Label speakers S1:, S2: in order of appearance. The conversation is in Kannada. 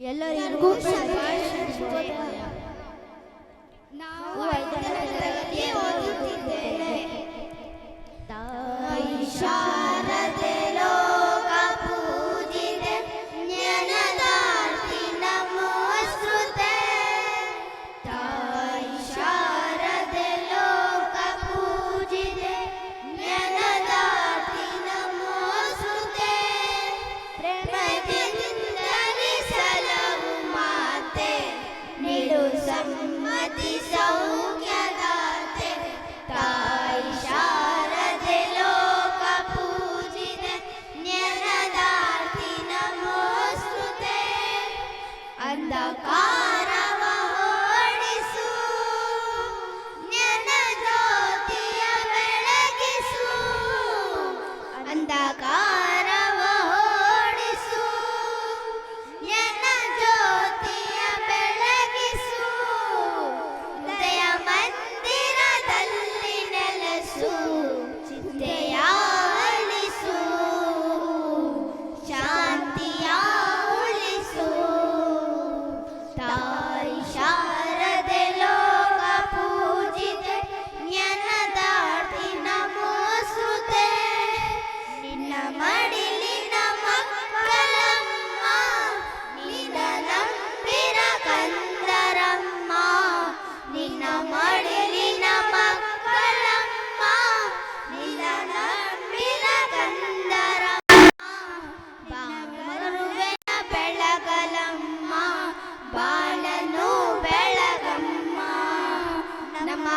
S1: ಎಲ್ಲರಿಗೂ ಶುಭೋದಯ. ನಾವು 5ನೇ ತರಗತಿ ಓದುತ್ತಿದ್ದೇವೆ. ತಾಯಿ ಶಾರದೆ ಲೋಕ ಪೂಜಿತೆ ಜ್ಞಾನದಾರ್ತಿ ನಮೋಸ್ತುತೆ. ತಾಯಿ ಶಾರದೆ ಲೋಕ ಪೂಜಿತೆ ಜ್ಞಾನದಾರ್ತಿ ನಮೋಸ್ತುತೆ. ಪ್ರೇಮದಿಂದಲೇ ಸಲಹು ಮಾತೆ ನೀಡು ಸಮ್ಮತಿ ಸೌಖ್ಯದಾತೆ. ತಾಯಿ ಶಾರದೆ ಲೋಕ ಪೂಜಿತೆ ಜ್ಞಾನದಾರ್ತಿ ನಮೋಸ್ತುತೆ. ಅಂಧಕಾರವ ಓಡಿಸು ಜ್ಞಾನ ಜ್ಯೋತಿಯ ಬೆಳಗಿಸು. ಅಂಧಕಾರವ ಓಡಿಸು ಜ್ಞಾನ ಜ್ಯೋತಿಯ ಬೆಳಗಿಸು. ದಯ ಮಂದಿರದಲ್ಲಿ ನೆಲೆಸು ಚಿಂತೆಯ ಅಳಿಸು. ಶಾಂತಿಯ ಉಳಿಸು. ತಾಯಿ ಶಾರದೆ ಲೋಕ ಪೂಜಿತೆ ಜ್ಞಾನದಾರ್ತಿ ನಮೋಸ್ತುತೆ. ನಿನ್ನ ಮಡಿಲಿನ ಮಕ್ಕಳಮ್ಮ ನಿನ್ನ ನಂಬಿರ ಕಂದರಮ್ಮ. ನಿನ್ನ ಮಡಿಲಿನ ಮಕ್ಕಳಮ್ಮ ನಿನ್ನ ನಂಬಿರ ಕಂದರಮ್ಮ. ಬಾಮರುವೆನ ಬೆಳಗಲಮ್ಮ ಬಾಳನು ಬೆಳಗಮ್ಮ. ನಮ್ಮ